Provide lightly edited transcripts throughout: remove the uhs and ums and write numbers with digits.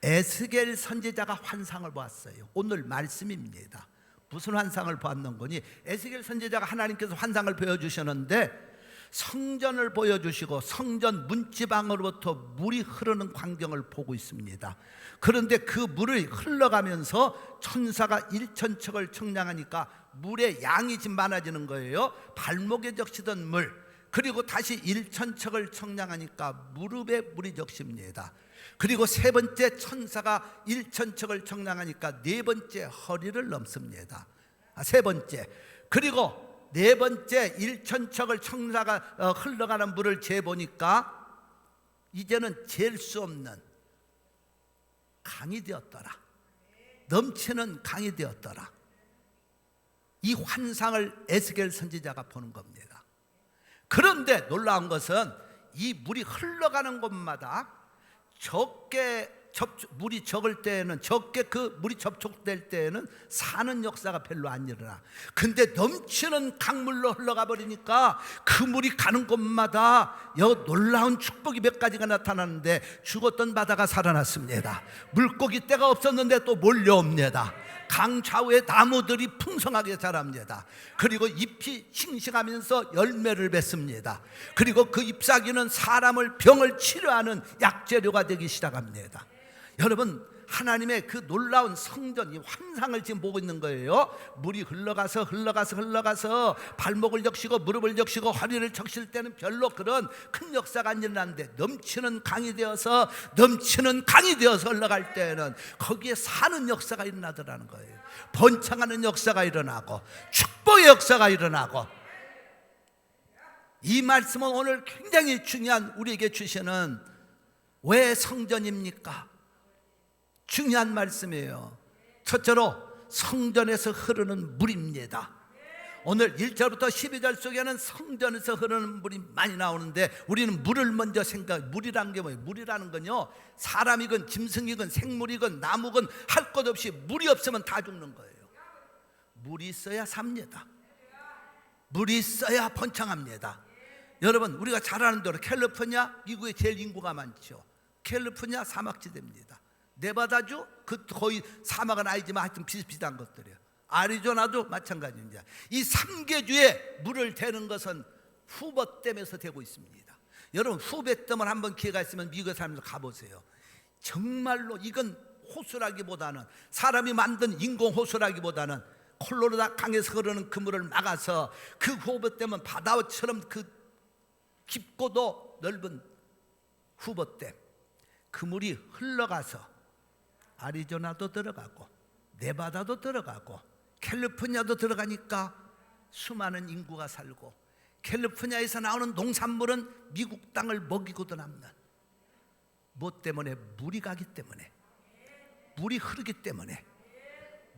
에스겔 선지자가 환상을 보았어요. 오늘 말씀입니다. 무슨 환상을 보았는 거니? 에스겔 선지자가 하나님께서 환상을 보여주셨는데 성전을 보여주시고 성전 문지방으로부터 물이 흐르는 광경을 보고 있습니다. 그런데 그 물이 흘러가면서 천사가 1,000척을 청량하니까 물의 양이 좀 많아지는 거예요. 발목에 적시던 물, 그리고 다시 1,000척을 청량하니까 무릎에 물이 적십니다. 그리고 세 번째 천사가 1,000척을 청량하니까 네 번째 허리를 넘습니다. 세 번째, 그리고 네 번째 1,000척을 천사가 흘러가는 물을 재보니까 이제는 잴 수 없는 강이 되었더라. 넘치는 강이 되었더라. 이 환상을 에스겔 선지자가 보는 겁니다. 그런데 놀라운 것은 이 물이 흘러가는 곳마다 물이 적을 때에는, 적게 그 물이 접촉될 때에는 사는 역사가 별로 안 일어나. 근데 넘치는 강물로 흘러가 버리니까 그 물이 가는 곳마다 놀라운 축복이 몇 가지가 나타나는데, 죽었던 바다가 살아났습니다. 물고기 떼가 없었는데 또 몰려옵니다. 강 좌우에 나무들이 풍성하게 자랍니다. 그리고 잎이 싱싱하면서 열매를 맺습니다. 그리고 그 잎사귀는 사람을 병을 치료하는 약재료가 되기 시작합니다. 여러분, 하나님의 그 놀라운 성전, 이 환상을 지금 보고 있는 거예요. 물이 흘러가서 발목을 적시고 무릎을 적시고 허리를 적실 때는 별로 그런 큰 역사가 안 일어나는데, 넘치는 강이 되어서 흘러갈 때는 거기에 사는 역사가 일어나더라는 거예요. 번창하는 역사가 일어나고 축복의 역사가 일어나고. 이 말씀은 오늘 굉장히 중요한, 우리에게 주시는, 왜 성전입니까? 중요한 말씀이에요. 첫째로 성전에서 흐르는 물입니다. 오늘 1절부터 12절 속에는 성전에서 흐르는 물이 많이 나오는데, 우리는 물을 먼저 물이라는 게 뭐예요? 물이라는 건요, 사람이건 짐승이건 생물이건 나무건 할 것 없이 물이 없으면 다 죽는 거예요. 물이 있어야 삽니다. 물이 있어야 번창합니다. 여러분, 우리가 잘 아는 대로 캘리포니아, 미국에 제일 인구가 많죠. 캘리포니아 사막지대입니다. 네바다주, 그 거의 사막은 아니지만 하여튼 비슷비슷한 것들이에요. 아리조나도 마찬가지입니다. 이 3개주에 물을 대는 것은 후보댐에서 되고 있습니다. 여러분, 후보댐을 한번 기회가 있으면 미국에 살면서 가보세요. 정말로 이건 호수라기보다는, 사람이 만든 인공 호수라기보다는 콜로라도 강에서 흐르는 그 물을 막아서, 그 후보댐은 바다처럼 그 깊고도 넓은 후보댐, 그 물이 흘러가서 아리조나도 들어가고 네바다도 들어가고 캘리포니아도 들어가니까 수많은 인구가 살고, 캘리포니아에서 나오는 농산물은 미국 땅을 먹이고도 남는, 뭐 때문에? 물이 가기 때문에, 물이 흐르기 때문에.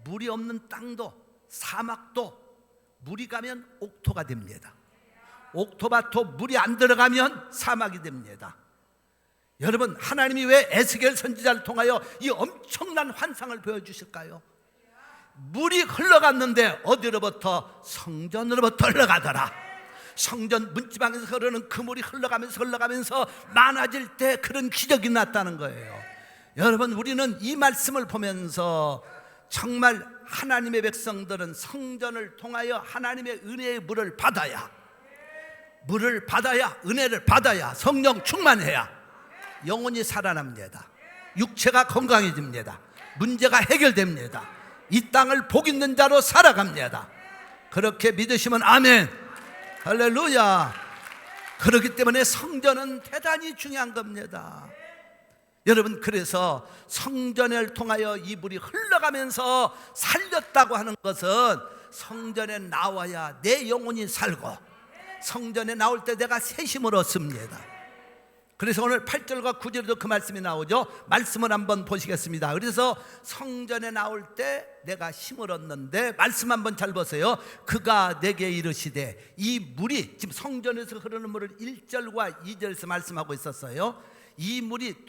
물이 없는 땅도, 사막도 물이 가면 옥토가 됩니다. 옥토바토 물이 안 들어가면 사막이 됩니다. 여러분, 하나님이 왜 에스겔 선지자를 통하여 이 엄청난 환상을 보여주실까요? 물이 흘러갔는데 어디로부터? 성전으로부터 흘러가더라. 성전 문지방에서 흐르는 그 물이 흘러가면서 많아질 때 그런 기적이 났다는 거예요. 여러분, 우리는 이 말씀을 보면서 정말 하나님의 백성들은 성전을 통하여 하나님의 은혜의 물을 받아야, 은혜를 받아야, 성령 충만해야 영혼이 살아납니다. 육체가 건강해집니다. 문제가 해결됩니다. 이 땅을 복 있는 자로 살아갑니다. 그렇게 믿으시면 아멘, 할렐루야. 그렇기 때문에 성전은 대단히 중요한 겁니다. 여러분, 그래서 성전을 통하여 이 물이 흘러가면서 살렸다고 하는 것은 성전에 나와야 내 영혼이 살고, 성전에 나올 때 내가 새 힘을 얻습니다. 그래서 오늘 8절과 9절에도 그 말씀이 나오죠. 말씀을 한번 보시겠습니다. 그래서 성전에 나올 때 내가 힘을 얻는데, 말씀 한번 잘 보세요. 그가 내게 이르시되, 이 물이, 지금 성전에서 흐르는 물을 1절과 2절에서 말씀하고 있었어요. 이 물이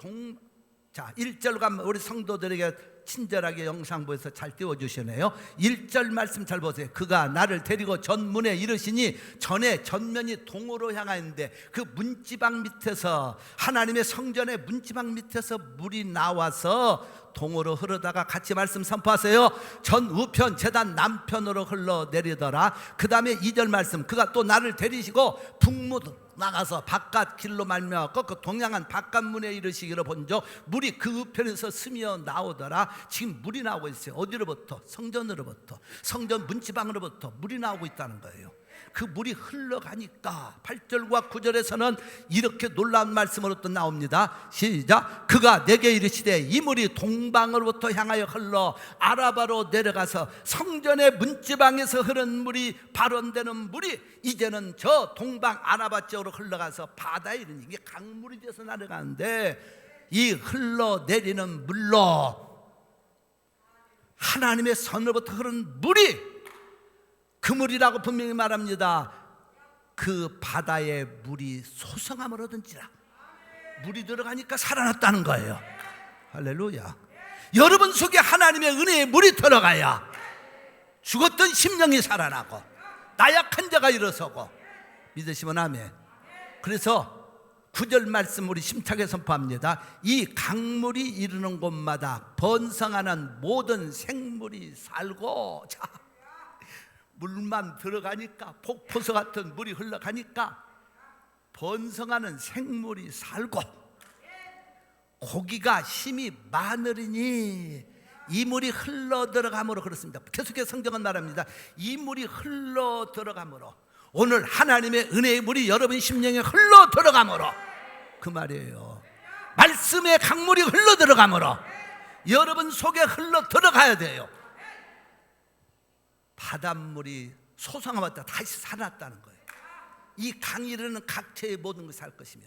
자, 1절 가면 우리 성도들에게 친절하게 영상부에서 잘 띄워주시네요. 1절 말씀 잘 보세요. 그가 나를 데리고 전문에 이르시니, 전에 전면이 동으로 향하였는데 그 문지방 밑에서, 하나님의 성전의 문지방 밑에서 물이 나와서 동으로 흐르다가 같이 말씀 선포하세요. 전 우편 제단 남편으로 흘러내리더라. 그 다음에 2절 말씀, 그가 또 나를 데리시고 북문 나가서 바깥 길로 말미암아 그 동양한 바깥문에 이르시기를 본즉 물이 그 우편에서 스며 나오더라. 지금 물이 나오고 있어요. 어디로부터? 성전으로부터, 성전 문지방으로부터 물이 나오고 있다는 거예요. 그 물이 흘러가니까 8절과 9절에서는 이렇게 놀라운 말씀으로 또 나옵니다. 시작. 그가 내게 이르시되 이 물이 동방으로부터 향하여 흘러 아라바로 내려가서 성전의 문지방에서 흐른 물이 발원되는 물이 이제는 저 동방 아라바 쪽으로 흘러가서 바다에 이르니, 이게 강물이 돼서 내려가는데 이 흘러내리는 물로 하나님의 선으로부터 흐른 물이, 그 물이라고 분명히 말합니다. 그 바다에 물이 소성함을 얻은지라. 물이 들어가니까 살아났다는 거예요. 할렐루야. 여러분 속에 하나님의 은혜의 물이 들어가야 죽었던 심령이 살아나고 나약한 자가 일어서고. 믿으시면 아멘. 그래서 9절 말씀 우리 심차게 선포합니다. 이 강물이 이르는 곳마다 번성하는 모든 생물이 살고. 자, 물만 들어가니까, 폭포수 같은 물이 흘러가니까 번성하는 생물이 살고 고기가 힘이 많으리니 이 물이 흘러 들어감으로. 그렇습니다. 계속해서 성경은 말합니다. 이 물이 흘러 들어감으로, 오늘 하나님의 은혜의 물이 여러분 심령에 흘러 들어감으로, 그 말이에요. 말씀의 강물이 흘러 들어감으로 여러분 속에 흘러 들어가야 돼요. 바닷물이 소성하였다, 다시 살았다는 거예요. 이 강이 이르는 각처의 모든 것이 살 것이며.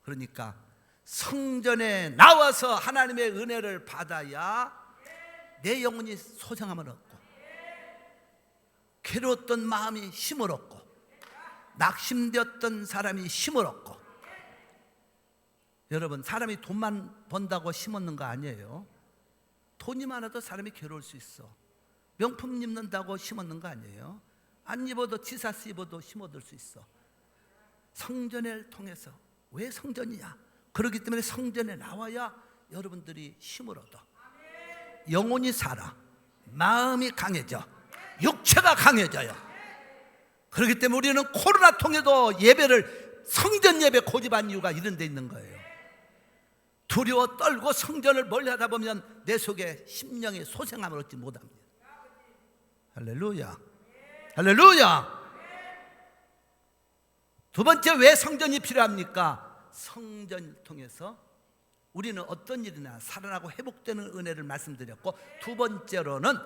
그러니까 성전에 나와서 하나님의 은혜를 받아야 내 영혼이 소성함을 얻고, 괴로웠던 마음이 힘을 얻고, 낙심되었던 사람이 힘을 얻고. 여러분, 사람이 돈만 번다고 힘 얻는 거 아니에요. 돈이 많아도 사람이 괴로울 수 있어. 명품 입는다고 힘 얻는 거 아니에요. 안 입어도 지사스 입어도 힘 얻을 수 있어. 성전을 통해서. 왜 성전이냐? 그렇기 때문에 성전에 나와야 여러분들이 힘을 얻어. 영혼이 살아, 마음이 강해져, 육체가 강해져요. 그렇기 때문에 우리는 코로나 통해도 예배를, 성전 예배 고집한 이유가 이런 데 있는 거예요. 두려워 떨고 성전을 멀리 하다 보면 내 속에 심령의 소생함을 얻지 못합니다. 할렐루야. 할렐루야. 두 번째, 왜 성전이 필요합니까? 성전을 통해서 우리는 어떤 일이나 살아나고 회복되는 은혜를 말씀드렸고, 두 번째로는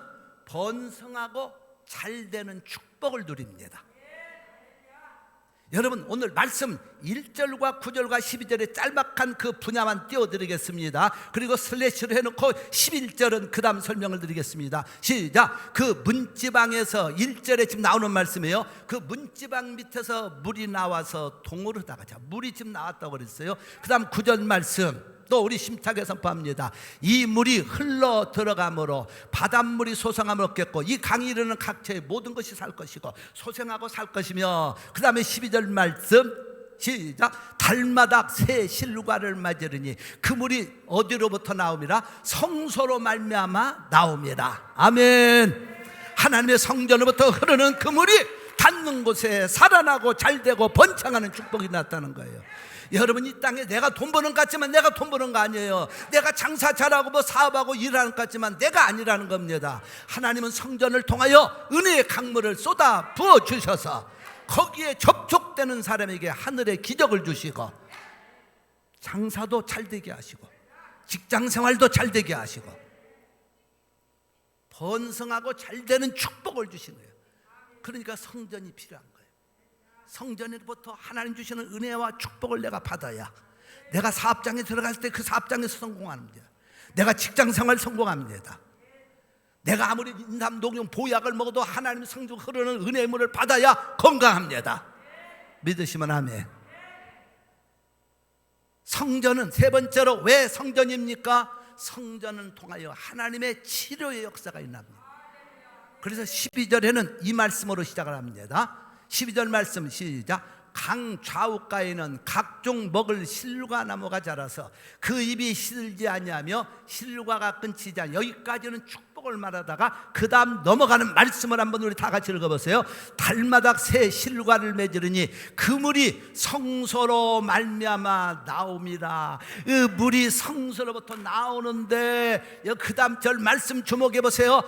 번성하고 잘되는 축복을 누립니다. 여러분, 오늘 말씀 1절과 9절과 12절의 짤막한 그 분야만 띄워드리겠습니다. 그리고 슬래시로 해놓고 11절은 그 다음 설명을 드리겠습니다. 시작. 그 문지방에서, 1절에 지금 나오는 말씀이에요. 그 문지방 밑에서 물이 나와서 동으로 흐르다가, 자, 물이 지금 나왔다고 그랬어요. 그 다음 9절 말씀 또 우리 심차게 선포합니다. 이 물이 흘러 들어가므로 바닷물이 소생함을 얻겠고 이 강이 이르는 각처의 모든 것이 살 것이고 소생하고 살 것이며, 그 다음에 12절 말씀 시작. 달마다 새 실과를 맞으리니 그 물이 어디로부터 나옵니다? 성소로 말미암아 나옵니다. 아멘. 하나님의 성전으로부터 흐르는 그 물이 닿는 곳에 살아나고 잘되고 번창하는 축복이 났다는 거예요. 여러분, 이 땅에 내가 돈 버는 것 같지만 내가 돈 버는 거 아니에요. 내가 장사 잘하고 뭐 사업하고 일하는 것 같지만 내가 아니라는 겁니다. 하나님은 성전을 통하여 은혜의 강물을 쏟아 부어 주셔서 거기에 접촉되는 사람에게 하늘의 기적을 주시고 장사도 잘되게 하시고 직장생활도 잘되게 하시고 번성하고 잘되는 축복을 주시는 거예요. 그러니까 성전이 필요한 거예요. 성전에부터 하나님 주시는 은혜와 축복을 내가 받아야 내가 사업장에 들어갔을 때 그 사업장에서 성공합니다. 내가 직장생활 성공합니다. 내가 아무리 인삼, 녹용, 보약을 먹어도 하나님 성전 흐르는 은혜의 물을 받아야 건강합니다. 믿으시면 아멘. 성전은 세 번째로 왜 성전입니까? 성전은 통하여 하나님의 치료의 역사가 있답니다. 그래서 12절에는 이 말씀으로 시작을 합니다. 12절 말씀 시작. 강 좌우가에는 각종 먹을 실과 나무가 자라서 그 잎이 시들지 아니하며 실과가 끊기지 않아. 여기까지는 축복을 말하다가 그 다음 넘어가는 말씀을 한번 우리 다 같이 읽어보세요. 달마다 새 실과를 맺으리니 그 물이 성소로 말미암아 나옴이라. 그 물이 성소로부터 나오는데 그 다음 절 말씀 주목해 보세요.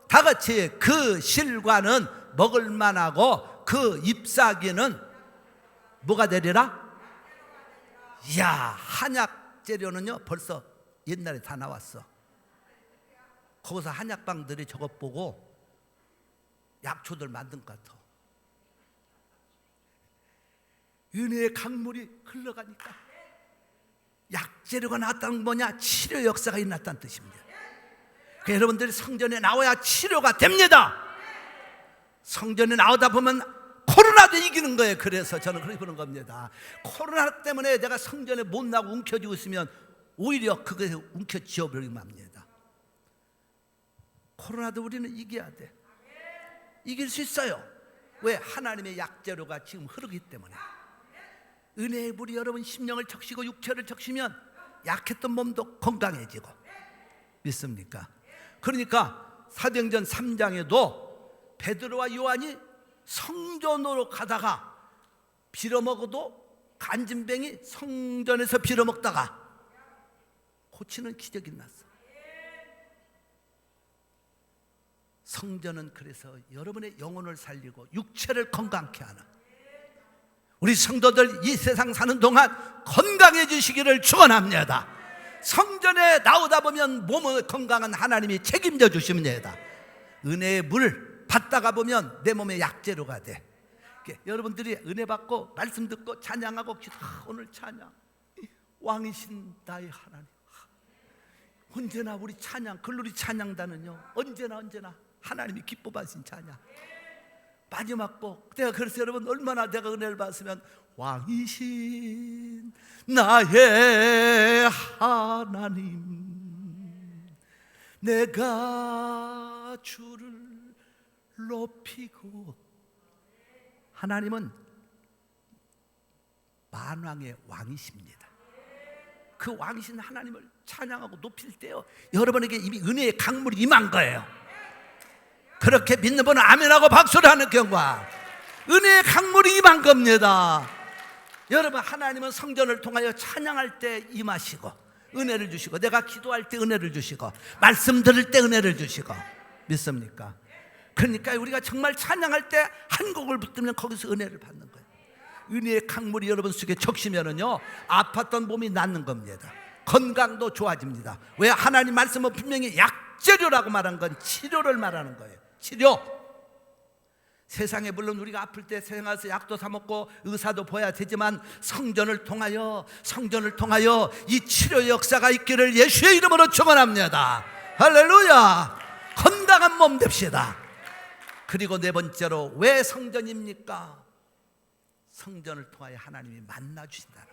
다 같이 그 실과는 먹을 만하고 그 잎사귀는 뭐가 되리라? 이야, 한약 재료는요 벌써 옛날에 다 나왔어. 거기서 한약방들이 저것 보고 약초들 만든 것 같아. 은혜의 강물이 흘러가니까 약재료가 나왔다는 건 뭐냐? 치료 역사가 일어났다는 뜻입니다. 그러니까 여러분들이 성전에 나와야 치료가 됩니다. 성전에 나오다 보면 코로나도 이기는 거예요. 그래서 저는 그렇게 보는 겁니다. 코로나 때문에 내가 성전에 못 나고 움켜쥐고 있으면 오히려 그것에 움켜쥐어버리면 합니다. 코로나도 우리는 이겨야 돼. 이길 수 있어요. 왜? 하나님의 약재료가 지금 흐르기 때문에. 은혜의 물이 여러분 심령을 적시고 육체를 적시면 약했던 몸도 건강해지고. 믿습니까? 그러니까 사도행전 3장에도 베드로와 요한이 성전으로 가다가 빌어먹어도 간진병이 성전에서 빌어먹다가 고치는 기적이 났어. 성전은 그래서 여러분의 영혼을 살리고 육체를 건강케 하는, 우리 성도들 이 세상 사는 동안 건강해지시기를 축원합니다. 성전에 나오다 보면 몸의 건강은 하나님이 책임져 주십니다. 은혜의 물 받다가 보면 내 몸에 약재료가 돼. 여러분들이 은혜 받고 말씀 듣고 찬양하고 오늘 찬양, 왕이신 나의 하나님. 언제나 우리 찬양, 글로리 찬양단은요 언제나 하나님이 기뻐하신 찬양. 마지막 곡, 내가 그래서 여러분 얼마나 내가 은혜를 받으면 왕이신 나의 하나님, 내가 주를 높이고. 하나님은 만왕의 왕이십니다. 그 왕이신 하나님을 찬양하고 높일 때요 여러분에게 이미 은혜의 강물이 임한 거예요. 그렇게 믿는 분은 아멘하고 박수를 하는 경우가 은혜의 강물이 임한 겁니다. 여러분, 하나님은 성전을 통하여 찬양할 때 임하시고 은혜를 주시고, 내가 기도할 때 은혜를 주시고, 말씀 들을 때 은혜를 주시고. 믿습니까? 그러니까 우리가 정말 찬양할 때 한 곡을 붙들면 거기서 은혜를 받는 거예요. 은혜의 강물이 여러분 속에 적시면은요 아팠던 몸이 낫는 겁니다. 건강도 좋아집니다. 왜? 하나님 말씀은 분명히 약재료라고 말한 건 치료를 말하는 거예요. 치료. 세상에 물론 우리가 아플 때 세상에서 약도 사 먹고 의사도 봐야 되지만 성전을 통하여 이 치료의 역사가 있기를 예수의 이름으로 축원합니다. 할렐루야. 건강한 몸 됩시다. 그리고 네 번째로 왜 성전입니까? 성전을 통하여 하나님이 만나 주신다.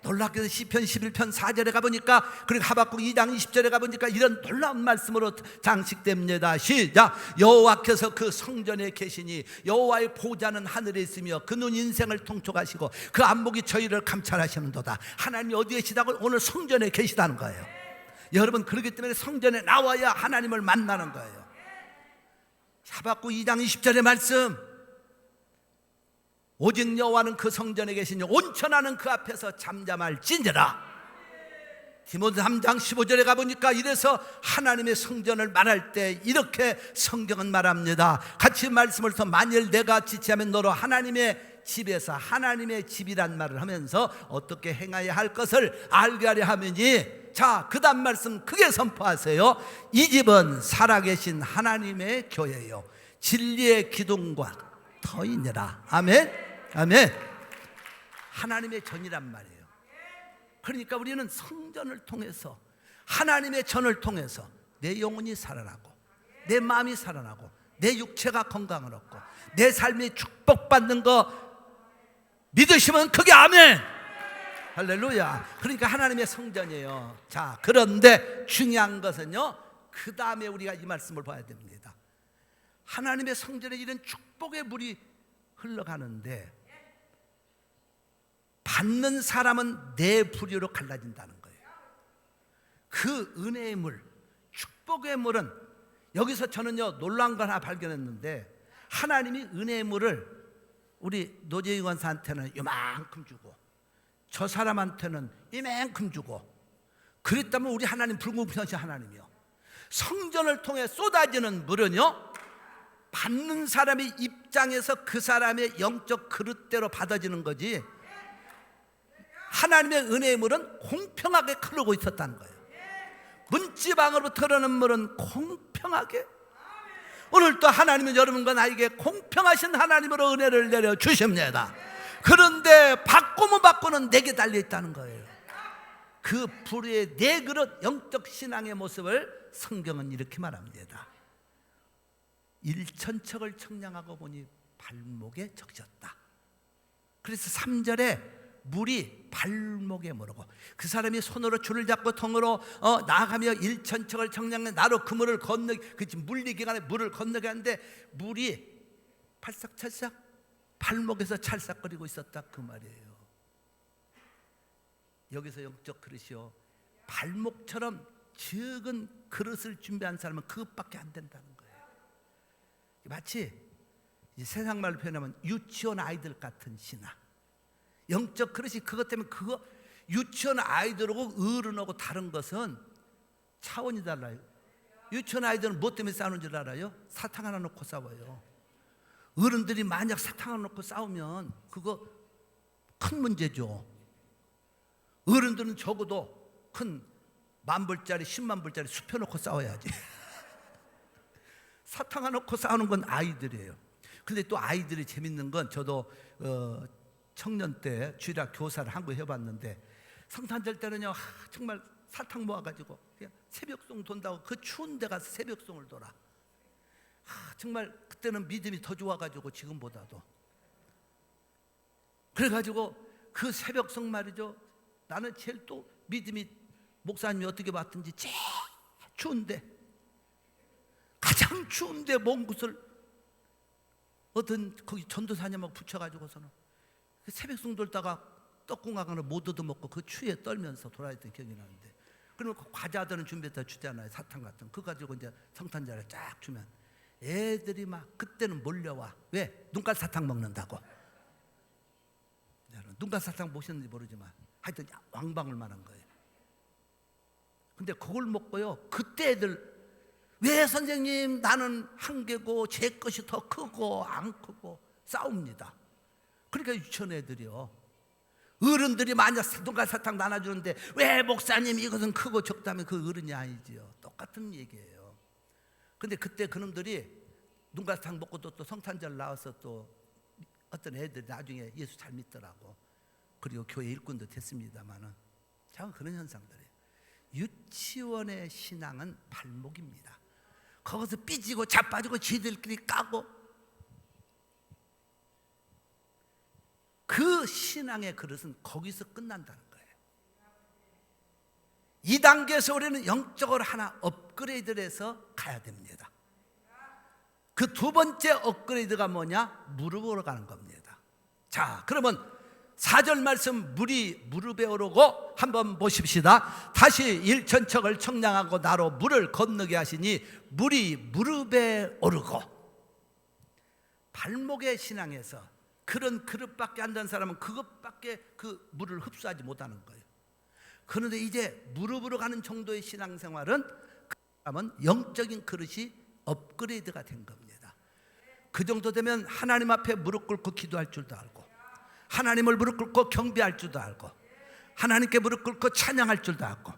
놀랍게도 시편 11편 4절에 가보니까, 그리고 하박국 2장 20절에 가보니까 이런 놀라운 말씀으로 장식됩니다. 시작. 여호와께서 그 성전에 계시니 여호와의 보좌는 하늘에 있으며 그 눈 인생을 통촉하시고 그 안목이 저희를 감찰하시는도다. 하나님이 어디에 계시다고? 오늘 성전에 계시다는 거예요. 여러분, 그렇기 때문에 성전에 나와야 하나님을 만나는 거예요. 하박국 2장 20절의 말씀, 오직 여호와는 그 성전에 계시니 온천하는 그 앞에서 잠잠할지니라. 디모데 3장 15절에 가보니까 이래서 하나님의 성전을 말할 때 이렇게 성경은 말합니다. 같이 말씀을 더, 만일 내가 지체하면 너로 하나님의 집에서, 하나님의 집이란 말을 하면서 어떻게 행하여야 할 것을 알게 하려 하면이, 자, 그 다음 말씀 크게 선포하세요. 이 집은 살아계신 하나님의 교회요 진리의 기둥과 터이니라. 아멘. 아멘. 하나님의 전이란 말이에요. 그러니까 우리는 성전을 통해서, 하나님의 전을 통해서 내 영혼이 살아나고, 내 마음이 살아나고, 내 육체가 건강을 얻고, 내 삶이 축복받는 거 믿으시면 그게 아멘. 할렐루야. 그러니까 하나님의 성전이에요. 자, 그런데 중요한 것은요, 그 다음에 우리가 이 말씀을 봐야 됩니다. 하나님의 성전에 이런 축복의 물이 흘러가는데 받는 사람은 네 부류로 갈라진다는 거예요. 그 은혜의 물, 축복의 물은, 여기서 저는요 놀라운 걸 하나 발견했는데, 하나님이 은혜의 물을 우리 노재희 권사한테는 이만큼 주고 저 사람한테는 이만큼 주고, 그랬다면 우리 하나님 불공평하신 하나님이요, 성전을 통해 쏟아지는 물은요 받는 사람의 입장에서 그 사람의 영적 그릇대로 받아지는 거지, 하나님의 은혜의 물은 공평하게 흐르고 있었다는 거예요. 문지방으로부터 흐르는 물은 공평하게, 오늘 또 하나님은 여러분과 나에게 공평하신 하나님으로 은혜를 내려주십니다. 그런데 받고면 받고는 내게 달려있다는 거예요. 그 불의 네 그릇 영적 신앙의 모습을 성경은 이렇게 말합니다. 일천척을 청량하고 보니 발목에 적셨다. 그래서 3절에 물이 발목에 무르고, 그 사람이 손으로 줄을 잡고 통으로 나아가며 일천척을 청량해 나로 그 물을 건너게, 그 물리기간에 물을 건너게 하는데 물이 팔싹찰싹 발목에서 찰싹거리고 있었다, 그 말이에요. 여기서 영적 그릇이요, 발목처럼 적은 그릇을 준비한 사람은 그것밖에 안 된다는 거예요. 마치 세상 말로 표현하면 유치원 아이들 같은 신앙. 영적 그릇이 그것 때문에, 그거 유치원 아이들하고 어른하고 다른 것은 차원이 달라요. 유치원 아이들은 뭐 때문에 싸우는 줄 알아요? 사탕 하나 놓고 싸워요. 어른들이 만약 사탕 하나 놓고 싸우면 그거 큰 문제죠. 어른들은 적어도 큰 10,000불짜리 100,000불짜리 수표 놓고 싸워야지. 사탕 하나 놓고 싸우는 건 아이들이에요. 근데 또 아이들이 재밌는 건, 저도 청년 때 주일학 교사를 한 거 해봤는데, 성탄절 때는요 정말 사탕 모아가지고 그냥 새벽송 돈다고 그 추운 데 가서 새벽송을 돌아. 정말 그때는 믿음이 더 좋아가지고 지금보다도. 그래가지고 그 새벽송 말이죠, 나는 제일 또 믿음이, 목사님이 어떻게 봤든지 제일 추운데, 가장 추운데 먼 곳을 어떤 거기 전도사님하고 붙여가지고서는 그 새벽송 돌다가 떡궁하거나 못 얻어먹고 그 추위에 떨면서 돌아다녔던 기억이 나는데, 그러면 그 과자들은 준비해서 주잖아요, 사탕 같은 그거 가지고 이제 성탄절에 쫙 주면 애들이 막 그때는 몰려와. 왜? 눈깔 사탕 먹는다고. 눈깔 사탕 보셨는지 모르지만 하여튼 왕방울 만한 거예요. 근데 그걸 먹고요, 그때 애들, 왜 선생님 나는 한 개고 제 것이 더 크고 안 크고 싸웁니다. 그러니까 유치원 애들이요, 어른들이 만약 눈깔 사탕 나눠주는데 왜 목사님 이것은 크고 적다면 그 어른이 아니지요. 똑같은 얘기예요. 근데 그때 그놈들이 눈깔 사탕 먹고 또 성탄절 나와서 또 어떤 애들이 나중에 예수 잘 믿더라고. 그리고 교회 일꾼도 됐습니다만은, 자, 그런 현상들이에요. 유치원의 신앙은 발목입니다. 거기서 삐지고 자빠지고 지들끼리 까고, 그 신앙의 그릇은 거기서 끝난다는 거예요. 이 단계에서 우리는 영적으로 하나 업그레이드를 해서 가야 됩니다. 그 두 번째 업그레이드가 뭐냐? 무릎으로 가는 겁니다. 자, 그러면 4절 말씀, 물이 무릎에 오르고, 한번 보십시다. 다시 일천척을 청량하고 나로 물을 건너게 하시니 물이 무릎에 오르고. 발목의 신앙에서 그런 그릇밖에 안 된 사람은 그것밖에 그 물을 흡수하지 못하는 거예요. 그런데 이제 무릎으로 가는 정도의 신앙생활은, 그 사람은 영적인 그릇이 업그레이드가 된 겁니다. 그 정도 되면 하나님 앞에 무릎 꿇고 기도할 줄도 알고, 하나님을 무릎 꿇고 경배할 줄도 알고, 하나님께 무릎 꿇고 찬양할 줄도 알고,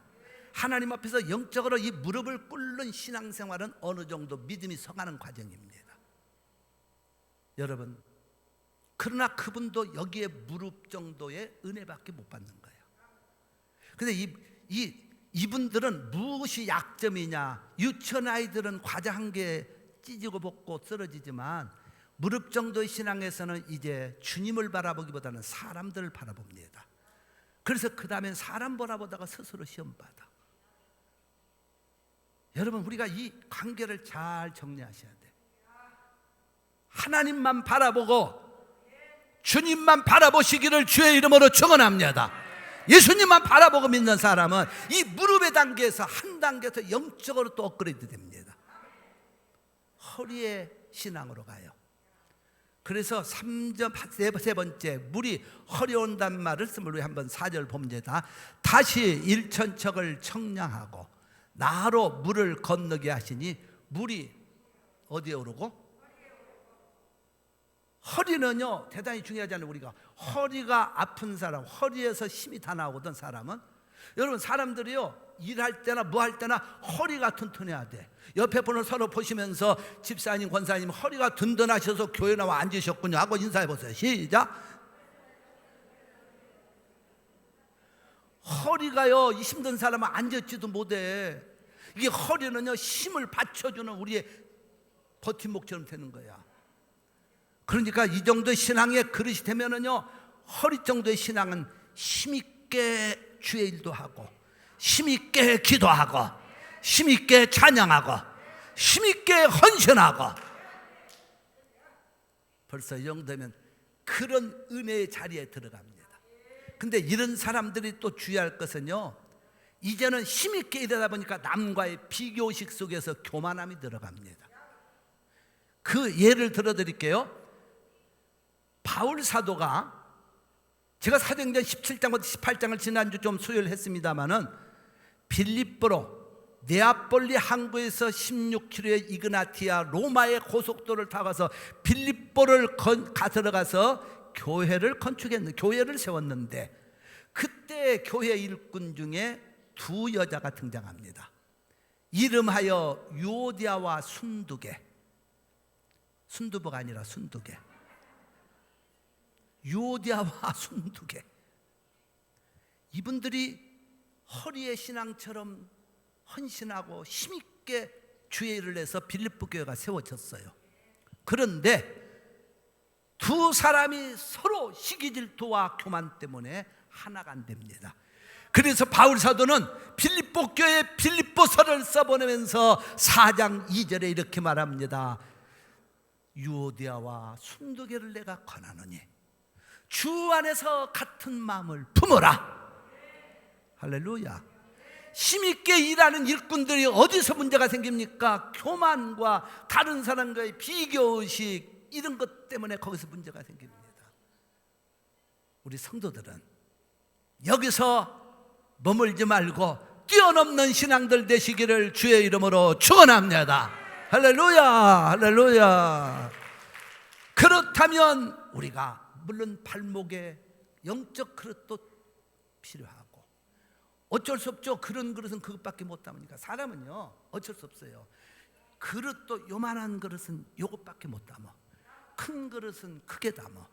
하나님 앞에서 영적으로 이 무릎을 꿇는 신앙생활은 어느 정도 믿음이 서가는 과정입니다. 여러분, 그러나 그분도 여기에 무릎 정도의 은혜밖에 못 받는 거예요. 근데 이분들은 무엇이 약점이냐? 유치원 아이들은 과자 한 개 찢고 먹고 쓰러지지만, 무릎 정도의 신앙에서는 이제 주님을 바라보기보다는 사람들을 바라봅니다. 그래서 그 다음엔 사람 바라보다가 스스로 시험 받아. 여러분, 우리가 이 관계를 잘 정리하셔야 돼. 하나님만 바라보고 주님만 바라보시기를 주의 이름으로 축원합니다. 예수님만 바라보고 믿는 사람은 이 무릎의 단계에서 한 단계 더 영적으로 또 업그레이드 됩니다. 허리의 신앙으로 가요. 그래서 세 번째, 물이 허리온단 말을 쓰면 우리 한번 4절 봅니다. 다시 일천척을 청량하고 나로 물을 건너게 하시니, 물이 어디에 오르고? 허리는요 대단히 중요하잖아요. 우리가 허리가 아픈 사람, 허리에서 힘이 다 나오거든. 사람은, 여러분, 사람들이요 일할 때나 뭐 할 때나 허리가 튼튼해야 돼. 옆에 분을 서로 보시면서 집사님, 권사님 허리가 든든하셔서 교회 나와 앉으셨군요 하고 인사해 보세요. 시작. 허리가요 힘든 사람은 앉았지도 못해. 이게 허리는요 힘을 받쳐주는 우리의 버팀목처럼 되는 거야. 그러니까 이 정도의 신앙의 그릇이 되면은요 허리 정도의 신앙은 힘있게 주의 일도 하고, 힘있게 기도하고, 힘있게 찬양하고, 힘있게 헌신하고. 벌써 이 정도면 그런 은혜의 자리에 들어갑니다. 근데 이런 사람들이 또 주의할 것은요, 이제는 힘있게 일하다 보니까 남과의 비교식 속에서 교만함이 들어갑니다. 그 예를 들어 드릴게요. 바울 사도가, 제가 사도행전 17장부터 18장을 지난주 좀 수요일했습니다마는, 빌립보로 네아폴리 항구에서 16km의 이그나티아 로마의 고속도로를 타고 가서 빌립보를 들어가서 교회를 건축했는데, 교회를 세웠는데, 그때 교회 일꾼 중에 두 여자가 등장합니다. 이름하여 유오디아와 순두계. 순두부가 아니라 순두계. 유오디아와 순두계. 이분들이 허리의 신앙처럼 헌신하고 힘있게 주의 일을 해서 빌립보 교회가 세워졌어요. 그런데 두 사람이 서로 시기질투와 교만 때문에 하나가 안 됩니다. 그래서 바울 사도는 빌립보 교회에 빌립보서를 써보내면서 4장 2절에 이렇게 말합니다. 유오디아와 순두계를 내가 권하노니 주 안에서 같은 마음을 품어라. 할렐루야. 힘있게 일하는 일꾼들이 어디서 문제가 생깁니까? 교만과 다른 사람과의 비교의식, 이런 것 때문에 거기서 문제가 생깁니다. 우리 성도들은 여기서 머물지 말고 뛰어넘는 신앙들 되시기를 주의 이름으로 축원합니다. 할렐루야, 할렐루야. 그렇다면 우리가 물론 발목에 영적 그릇도 필요하고, 어쩔 수 없죠. 그런 그릇은 그것밖에 못 담으니까. 사람은요 어쩔 수 없어요. 그릇도 요만한 그릇은 요것밖에 못 담아. 큰 그릇은 크게 담아.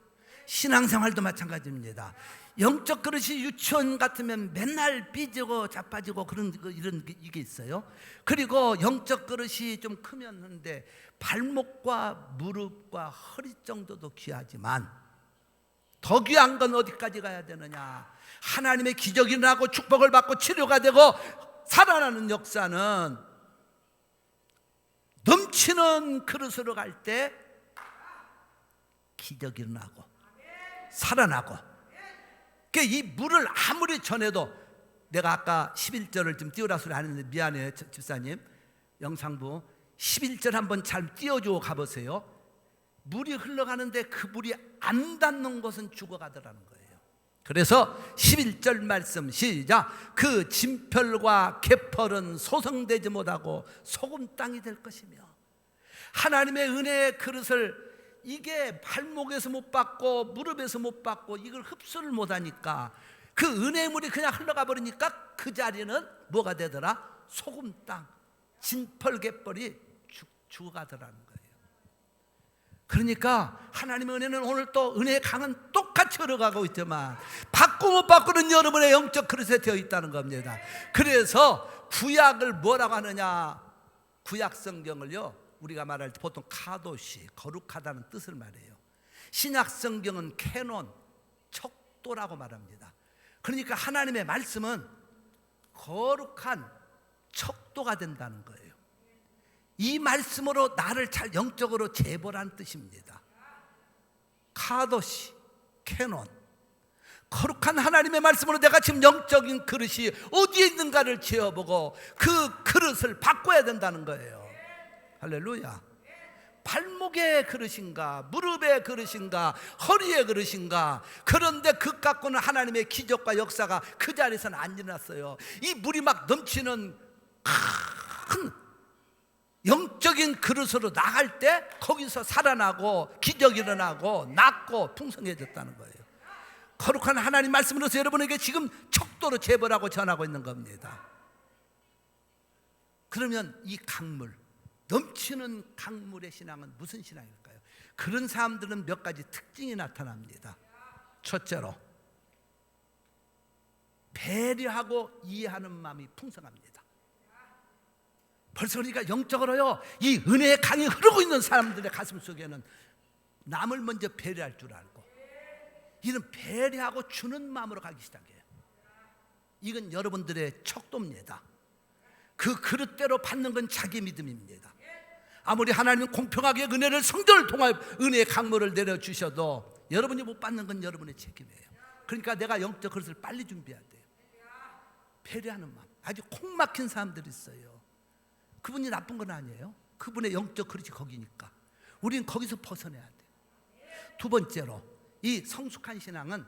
신앙생활도 마찬가지입니다. 영적 그릇이 유치원 같으면 맨날 삐지고 자빠지고 그런 이런 이게 있어요. 그리고 영적 그릇이 좀 크면 하는데 발목과 무릎과 허리 정도도 귀하지만 더 귀한 건 어디까지 가야 되느냐? 하나님의 기적이 일어나고 축복을 받고 치료가 되고 살아나는 역사는 넘치는 그릇으로 갈 때 기적이 일어나고 살아나고. 이 물을 아무리 전해도, 내가 아까 11절을 좀 띄우라 소리 안 했는데 미안해요 집사님, 영상부 11절 한번 잘 띄워주고 가보세요. 물이 흘러가는데 그 물이 안 닿는 것은 죽어가더라는 거예요. 그래서 11절 말씀 시작. 그 진펄과 개펄은 소성되지 못하고 소금 땅이 될 것이며. 하나님의 은혜의 그릇을 이게 발목에서 못 받고 무릎에서 못 받고 이걸 흡수를 못하니까 그 은혜의 물이 그냥 흘러가 버리니까 그 자리는 뭐가 되더라? 소금 땅, 진펄 개펄이 죽어가더라는 거예요. 그러니까 하나님의 은혜는 오늘 또 은혜의 강은 똑같이 흘러가고 있지만 받고 못 받고는 여러분의 영적 그릇에 되어 있다는 겁니다. 그래서 구약을 뭐라고 하느냐? 구약 성경을요 우리가 말할 때 보통 카도시, 거룩하다는 뜻을 말해요. 신약 성경은 캐논, 척도라고 말합니다. 그러니까 하나님의 말씀은 거룩한 척도가 된다는 거예요. 이 말씀으로 나를 잘 영적으로 재보라는 뜻입니다. 카도시, 캐논, 거룩한 하나님의 말씀으로 내가 지금 영적인 그릇이 어디에 있는가를 재어보고 그 그릇을 바꿔야 된다는 거예요. 할렐루야. 발목의 그릇인가, 무릎의 그릇인가, 허리의 그릇인가. 그런데 그 갖고는 하나님의 기적과 역사가 그 자리에서는 안 일어났어요. 이 물이 막 넘치는 큰 영적인 그릇으로 나갈 때 거기서 살아나고 기적이 일어나고 낫고 풍성해졌다는 거예요. 거룩한 하나님 말씀으로서 여러분에게 지금 척도로 재벌하고 전하고 있는 겁니다. 그러면 이 강물, 넘치는 강물의 신앙은 무슨 신앙일까요? 그런 사람들은 몇 가지 특징이 나타납니다. 첫째로 배려하고 이해하는 마음이 풍성합니다. 벌써 우리가 영적으로요, 이 은혜의 강이 흐르고 있는 사람들의 가슴 속에는 남을 먼저 배려할 줄 알고, 이런 배려하고 주는 마음으로 가기 시작해요. 이건 여러분들의 척도입니다. 그 그릇대로 받는 건 자기 믿음입니다. 아무리 하나님은 공평하게 은혜를 성전을 통하여 은혜의 강물을 내려주셔도 여러분이 못 받는 건 여러분의 책임이에요. 그러니까 내가 영적 그릇을 빨리 준비해야 돼요. 배려하는 마음. 아주 콩 막힌 사람들이 있어요. 그분이 나쁜 건 아니에요. 그분의 영적 그릇이 거기니까 우리는 거기서 벗어나야 돼요. 두 번째로, 이 성숙한 신앙은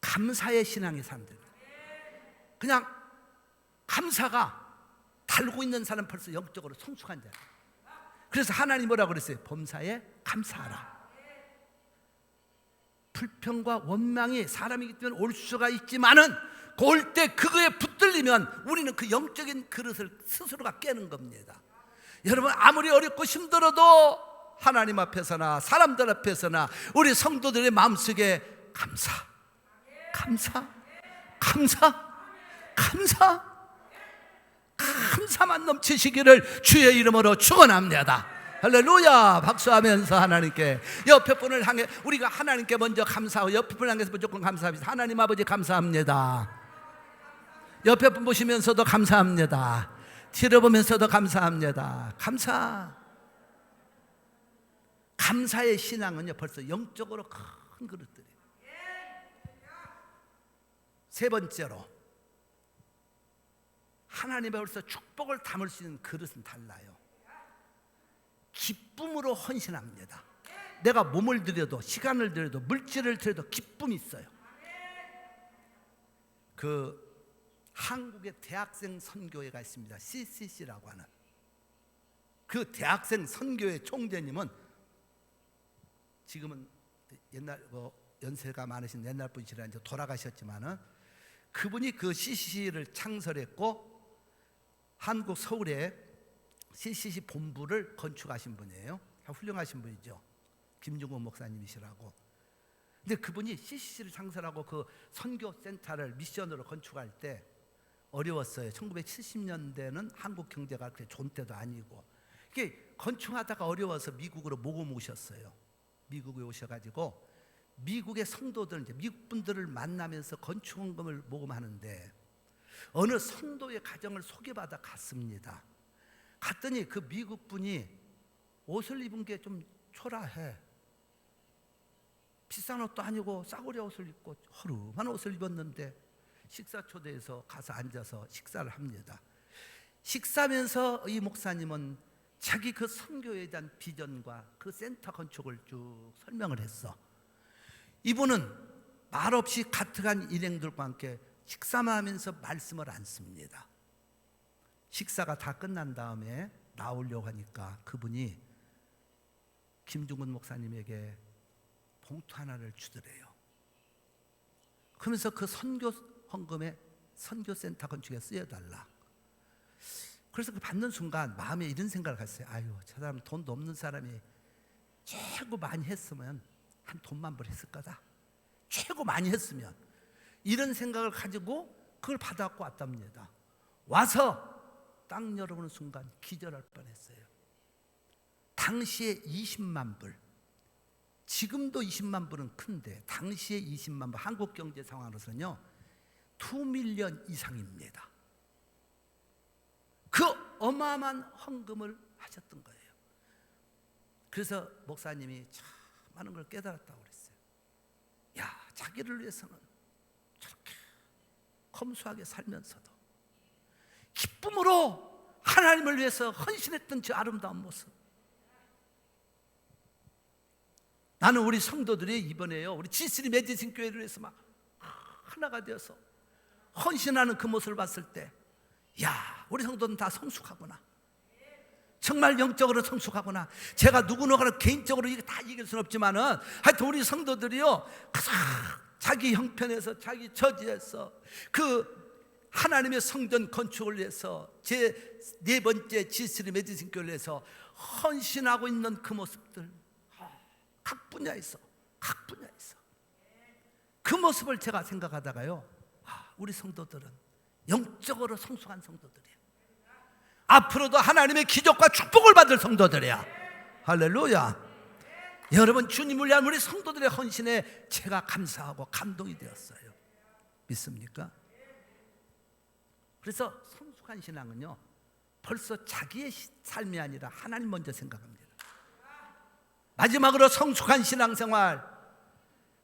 감사의 신앙의 사람들입니다. 그냥 감사가 달고 있는 사람 벌써 영적으로 성숙한 자예요. 그래서 하나님 뭐라고 그랬어요? 범사에 감사하라. 불평과 원망이 사람이기 때문에 올 수가 있지만은 올 때 그거에 붙들리면 우리는 그 영적인 그릇을 스스로가 깨는 겁니다. 여러분, 아무리 어렵고 힘들어도 하나님 앞에서나 사람들 앞에서나 우리 성도들의 마음속에 감사, 감사, 감사, 감사, 감사만 넘치시기를 주의 이름으로 축원합니다. 할렐루야. 박수하면서 하나님께, 옆에 분을 향해 우리가 하나님께 먼저 감사하고 옆에 분을 향해서 무조건 감사합니다. 하나님 아버지 감사합니다. 옆에 분 보시면서도 감사합니다. 뒤로보면서도 감사합니다. 감사. 감사의 신앙은요, 벌써 영적으로 큰 그릇들이에요. 세 번째로, 하나님의 벌써 축복을 담을 수 있는 그릇은 달라요. 기쁨으로 헌신합니다. 내가 몸을 들여도, 시간을 들여도, 물질을 들여도 기쁨이 있어요. 그 한국의 대학생 선교회가 있습니다. CCC라고 하는. 그 대학생 선교회 총재님은 지금은 옛날 연세가 많으신 옛날 분이시라 이제 돌아가셨지만은, 그분이 그 CCC를 창설했고 한국 서울에 CCC 본부를 건축하신 분이에요. 훌륭하신 분이죠. 김중곤 목사님이시라고. 근데 그분이 CCC를 창설하고 그 선교센터를 미션으로 건축할 때 어려웠어요. 1970년대는 한국 경제가 그렇게 좋은 때도 아니고, 이게 건축하다가 어려워서 미국으로 모금 오셨어요. 미국에 오셔가지고 미국의 성도들, 이제 미국 분들을 만나면서 건축원금을 모금하는데 어느 성도의 가정을 소개받아 갔습니다. 갔더니 그 미국 분이 옷을 입은 게 좀 초라해. 비싼 옷도 아니고 싸구려 옷을 입고 허름한 옷을 입었는데 식사 초대해서 가서 앉아서 식사를 합니다. 식사하면서 이 목사님은 자기 그 선교에 대한 비전과 그 센터 건축을 쭉 설명을 했어. 이분은 말없이 가득한 일행들과 함께 식사만 하면서 말씀을 안 씁니다. 식사가 다 끝난 다음에 나오려고 하니까 그분이 김중근 목사님에게 봉투 하나를 주더래요. 그러면서 그 선교 헌금에 선교센터 건축에 쓰여달라. 그래서 그 받는 순간 마음에 이런 생각을 했어요. 아유, 저 사람 돈도 없는 사람이 최고 많이 했으면 한 돈만 벌 했을 거다. 최고 많이 했으면, 이런 생각을 가지고 그걸 받아갖고 왔답니다. 와서 땅 열어보는 순간 기절할 뻔했어요. 당시에 20만 불, 지금도 20만 불은 큰데 당시에 20만 불, 한국 경제 상황으로서는요 2밀리언 이상입니다. 그 어마어마한 헌금을 하셨던 거예요. 그래서 목사님이 참 많은 걸 깨달았다고 그랬어요. 야, 자기를 위해서는 저렇게 검소하게 살면서도 기쁨으로 하나님을 위해서 헌신했던 저 아름다운 모습. 나는 우리 성도들이 이번에요, 우리 G3 메디슨 교회를 위해서 막 하나가 되어서 헌신하는 그 모습을 봤을 때, 야, 우리 성도는 다 성숙하구나. 정말 영적으로 성숙하구나. 제가 누구누구를 개인적으로 이게 다 이길 수는 없지만은 하여튼 우리 성도들이요, 가장 자기 형편에서, 자기 처지에서 그 하나님의 성전 건축을 위해서, 제 네 번째 G3 메디슨 교회를 위해서 헌신하고 있는 그 모습들, 각 분야에서 그 모습을 제가 생각하다가요, 우리 성도들은 영적으로 성숙한 성도들이에요. 앞으로도 하나님의 기적과 축복을 받을 성도들이야. 할렐루야. 여러분, 주님을 위한 우리 성도들의 헌신에 제가 감사하고 감동이 되었어요. 믿습니까? 그래서 성숙한 신앙은요, 벌써 자기의 삶이 아니라 하나님 먼저 생각합니다. 마지막으로 성숙한 신앙생활,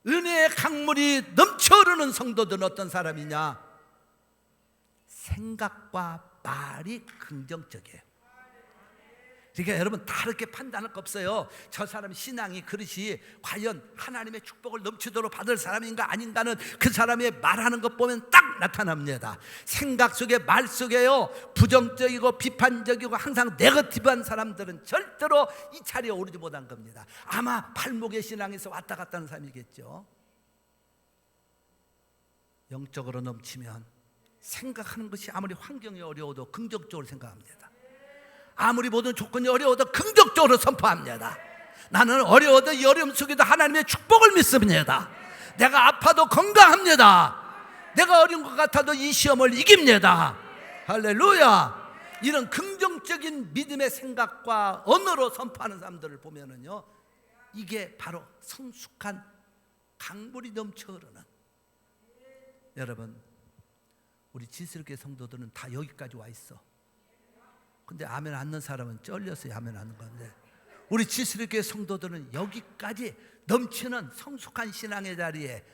은혜의 강물이 넘쳐 흐르는 성도들은 어떤 사람이냐? 생각과 말이 긍정적이에요. 그러니까 여러분, 다르게 판단할 거 없어요. 저 사람 신앙이 그릇이 과연 하나님의 축복을 넘치도록 받을 사람인가 아닌가는 그 사람의 말하는 것 보면 딱 나타납니다. 생각 속에, 말 속에요, 부정적이고 비판적이고 항상 네거티브한 사람들은 절대로 이 자리에 오르지 못한 겁니다. 아마 팔목의 신앙에서 왔다 갔다 하는 사람이겠죠. 영적으로 넘치면 생각하는 것이 아무리 환경이 어려워도 긍정적으로 생각합니다. 아무리 모든 조건이 어려워도 긍정적으로 선포합니다. 나는 어려워도 이 어려움 속에도 하나님의 축복을 믿습니다. 내가 아파도 건강합니다. 내가 어려운 것 같아도 이 시험을 이깁니다. 할렐루야. 이런 긍정적인 믿음의 생각과 언어로 선포하는 사람들을 보면은요, 이게 바로 성숙한 강물이 넘쳐 흐르는, 여러분, 우리 지스럽게 성도들은 다 여기까지 와 있어. 근데 아멘 않는 사람은 쩔려서 아멘 하는 건데, 우리 지스럽게 성도들은 여기까지 넘치는 성숙한 신앙의 자리에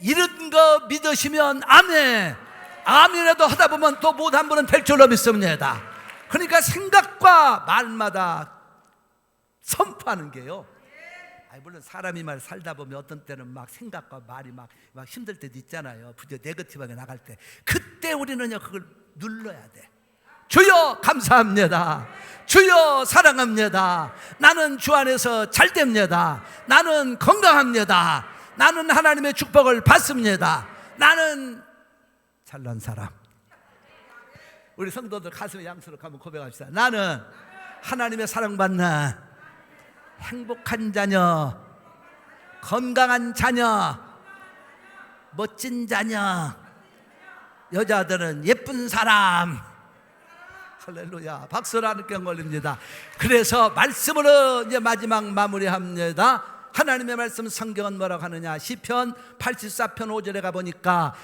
이런 거 믿으시면 아멘, 아멘이라도 하다 보면 또 못 한 번은 될 줄로 믿습니다. 그러니까 생각과 말마다 선포하는 게요, 물론 사람이 말 살다 보면 어떤 때는 막 생각과 말이 막 힘들 때도 있잖아요. 부저 네거티브하게 나갈 때, 그때 우리는요, 그걸 눌러야 돼. 주여 감사합니다. 주여 사랑합니다. 나는 주 안에서 잘 됩니다. 나는 건강합니다. 나는 하나님의 축복을 받습니다. 나는 잘난 사람. 우리 성도들 가슴에 양수로 한번 고백합시다. 나는 하나님의 사랑받는 행복한 자녀, 건강한 자녀, 멋진 자녀, 여자들은 예쁜 사람. 할렐루야. 박수를 하는 경 걸립니다. 그래서 말씀으로 이제 마지막 마무리합니다. 하나님의 말씀, 성경은 뭐라고 하느냐? 시편 84편 5절에 가보니까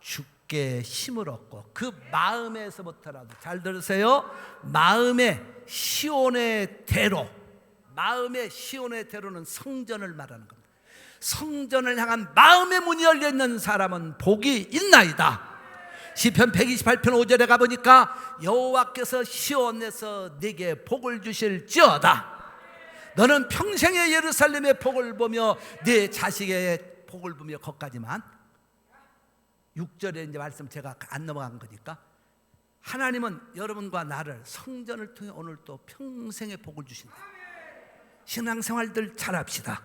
주께 힘을 얻고 그 마음에서부터라도, 잘 들으세요, 마음의 시온의 대로, 마음의 시온의 대로는 성전을 말하는 겁니다. 성전을 향한 마음의 문이 열려있는 사람은 복이 있나이다. 시편 128편 5절에 가보니까 여호와께서 시온에서 네게 복을 주실지어다. 너는 평생의 예루살렘의 복을 보며 네 자식의 복을 보며 거기까지만. 6절에 이제 말씀 제가 안 넘어간 거니까, 하나님은 여러분과 나를 성전을 통해 오늘 또 평생의 복을 주신다. 신앙생활들 잘합시다.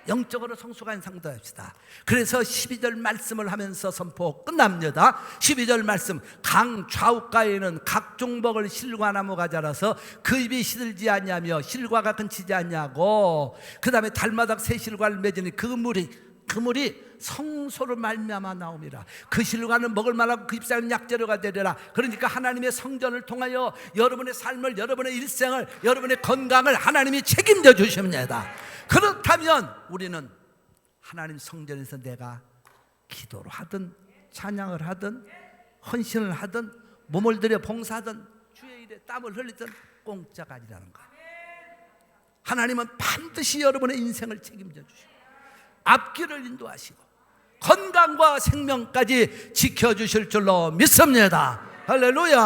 영적으로 성숙한 상도합시다. 그래서 12절 말씀을 하면서 선포 끝납니다. 12절 말씀, 강 좌우가에는 각종 먹을 실과나무가 자라서 그 잎이 시들지 않냐며 실과가 끊치지 않냐고, 그 다음에 달마다 새 실과를 맺으니 그 물이 성소로 말미암아 나옵니다. 그 실과는 먹을 만하고 그 잎사귀는 약재료가 되리라. 그러니까 하나님의 성전을 통하여 여러분의 삶을, 여러분의 일생을, 여러분의 건강을 하나님이 책임져 주십니다. 그렇다면 우리는 하나님 성전에서 내가 기도를 하든 찬양을 하든 헌신을 하든 몸을 들여 봉사하든 주의 일에 땀을 흘리든 공짜가 아니라는 거예요. 하나님은 반드시 여러분의 인생을 책임져 주시고 앞길을 인도하시고 건강과 생명까지 지켜주실 줄로 믿습니다. 할렐루야.